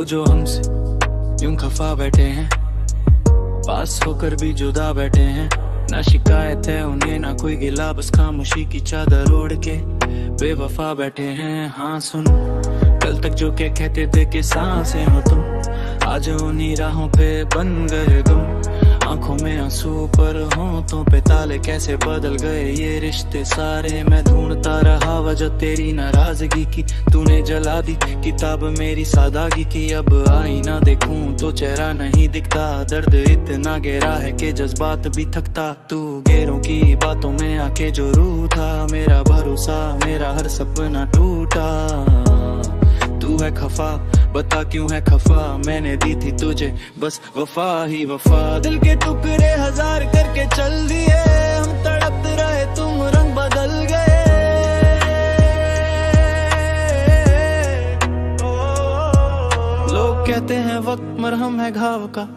वो जो हमसे यूं खफा बैठे हैं, पास होकर भी जुदा बैठे हैं। ना शिकायत है उन्हें ना कोई गिला, बस खामोशी की चादर ओढ़ के बेवफा बैठे हैं। हाँ सुन, कल तक जो क्या कहते थे कि सांसें हो तुम, आज उन्हीं राहों पे बन गए तुम। आंखों में आंसू पर होंठों पे ताले, कैसे बदल गए ये रिश्ते सारे। मैं ढूंढता रहा वजह तेरी नाराजगी की, तूने जला दी किताब मेरी सादगी की। अब आईना देखूं तो चेहरा नहीं दिखता, दर्द इतना गहरा है कि जज्बात भी थकता। तू गैरों की बातों में आके जो रूठा, मेरा भरोसा मेरा हर सपना टूटा। तू है खफा, बता क्यों है खफा, मैंने दी थी तुझे बस वफा ही वफा। दिल के टुकड़े हजार करके चल दिए, हम तड़प रहे तुम रंग बदल गए। लोग कहते हैं वक्त मरहम है घाव का,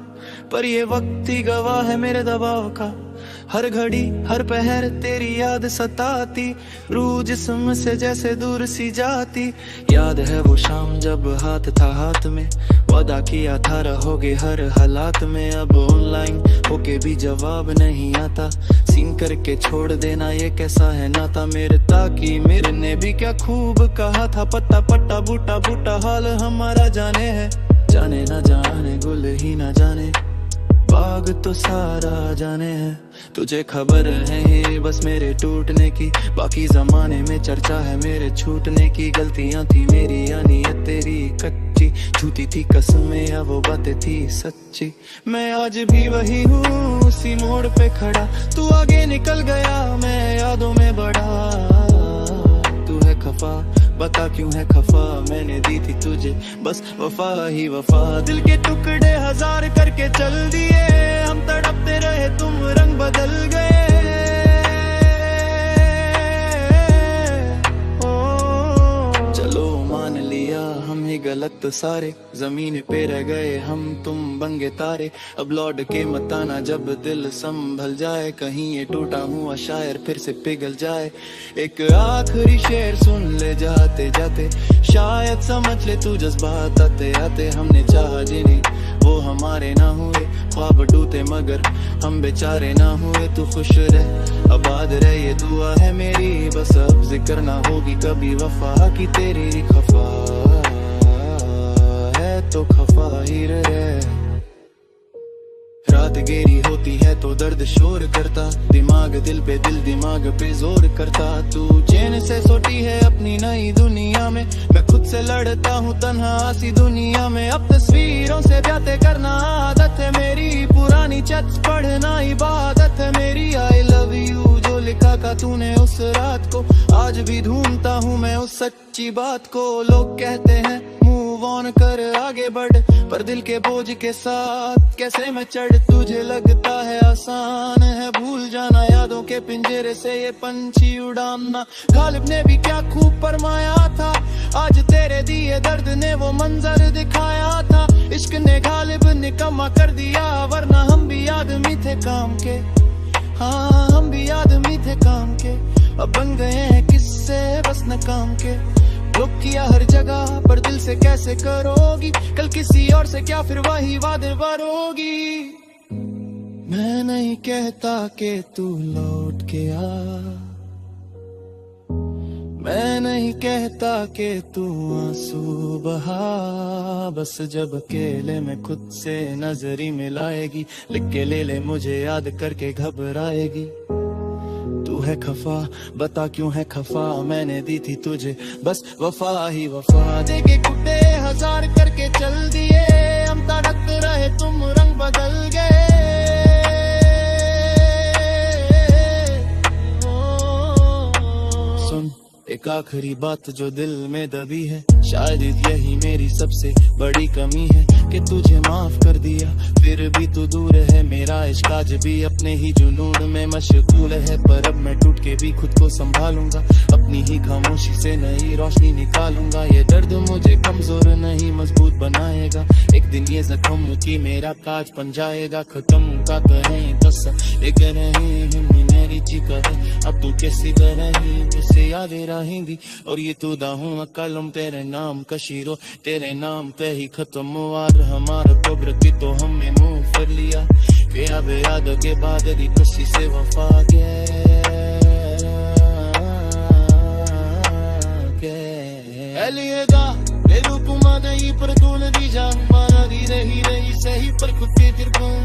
पर ये वक्त ही गवाह है मेरे दबाव का। हर घड़ी हर पहर तेरी याद सताती, रूह जिस्म से जैसे दूर सी जाती। याद है वो शाम जब हाथ था हाथ में, वादा किया था रहोगे हर हालात में। अब ऑनलाइन होके भी जवाब नहीं आता, सीन करके छोड़ देना ये कैसा है नाता। मेरे ताकि मेरे ने भी क्या खूब कहा था, पत्ता पट्टा बूटा बूटा हाल हमारा जाने है। जाने ना जाने गुल ही ना जाने, बाग तो सारा जाने है। तुझे खबर है ये बस मेरे टूटने की, बाकी जमाने में चर्चा है मेरे छूटने की। गलतियां थी मेरी यानी ये तेरी कच्ची, झूठी थी कसमें या वो बातें थी सच्ची। मैं आज भी वही हूँ उसी मोड़ पे खड़ा, तू आगे निकल गया मैं यादों में बढ़ा। तू है खफा, बता क्यों है खफा, मैंने दी थी तुझे बस वफा ही वफा। दिल के टुकड़े हजार करके चल दिए, हम तड़पते रहे तुम रंग बदल गए। चलो मान लिया हम ही गलत तो सारे, जमीन पे रह गए हम तुम बंगे तारे। अब लौट के मत आना जब दिल संभल जाए, कहीं ये टूटा हुआ शायर फिर से पिघल जाए। एक आखिरी शेर सुन ले जाते जाते, शायद समझ ले तू जज्बात आते आते। हमने चाहा जिन्हें वो हमारे ना हुए, ख्वाब टूटे मगर हम बेचारे ना हुए। तू खुश रह आबाद रह ये दुआ है मेरी, बस अब जिक्र ना होगी कभी वफा की तेरी। खफा है तो खफा ही रहे, रात गेरी होती है तो दर्द शोर करता, दिमाग दिल पे दिल दिमाग पे जोर करता। तू चैन से सोती है अपनी नई दुनिया में, मैं खुद से लड़ता हूँ तन्हा सी दुनिया में। अब तस्वीरों से बातें करना आदत है मेरी, पुरानी चट पढ़ना इबादत है मेरी। आई लव यू जो लिखा था तूने उस रात को, आज भी ढूंढता हूँ मैं उस सच्ची बात को। लोग कहते हैं मूव ऑन कर आगे बढ़, पर दिल के बोझ के साथ कैसे मैं चढ़। तुझे लगता है आसान है भूल जाना, यादों के पिंजरे से ये पंछी उड़ाना। गालिब ने भी क्या खूब फरमाया था, आज तेरे दिए दर्द ने वो मंजर दिखाया था। इश्क ने गालिब निकम्मा कर दिया, वरना हम भी आदमी थे काम के। हाँ हम भी आदमी थे काम के, अब बन गए हैं किससे बस नकाम के। रुक किया हर जगह पर दिल से कैसे करोगी, कल किसी और से क्या फिर वही वादे वारोगी। मैं नहीं कहता कि तू लौट के आ, मैं नहीं कहता कि तू आंसू बहा। बस जब अकेले में खुद से नजरी मिलाएगी, लिख के ले ले मुझे याद करके घबराएगी। तू है खफा, बता क्यों है खफा, मैंने दी थी तुझे बस वफा ही वफा। देखे कुत्ते हजार करके चल दिए, हम तड़प रहे तुम रंग बदल गए। सुन एक आखिरी बात जो दिल में दबी है, शायद यही मेरी सबसे बड़ी कमी है कि तुझे माफ कर दिया फिर भी तू दूर है। मेरा इश्क आज भी अपने ही जुनून में मशगूल है, पर अब मैं टूट के भी खुद को संभालूंगा, अपनी ही खामोशी से नई रोशनी निकालूंगा। ये दर्द मुझे कमजोर नहीं मजबूत बनाएगा, एक दिन ये जख्म की मेरा काज बन जाएगा। खत्म का करें बस एक नहीं मेरी चिका है, अब तू कैसी तरह मुझसे याद रही हिंदी और ये तू दा हूँ कलम तेरे नाम का शीरो तेरे नाम पे ही खत्म हुआ हमारा कब्र की तो हमने मुंह कर लिया फिर अब याद के बाद दी किसी से वफा Elieda, le lupo ma dei per tu ne di già ma di rehi sही पर कुत्ते तिरकुं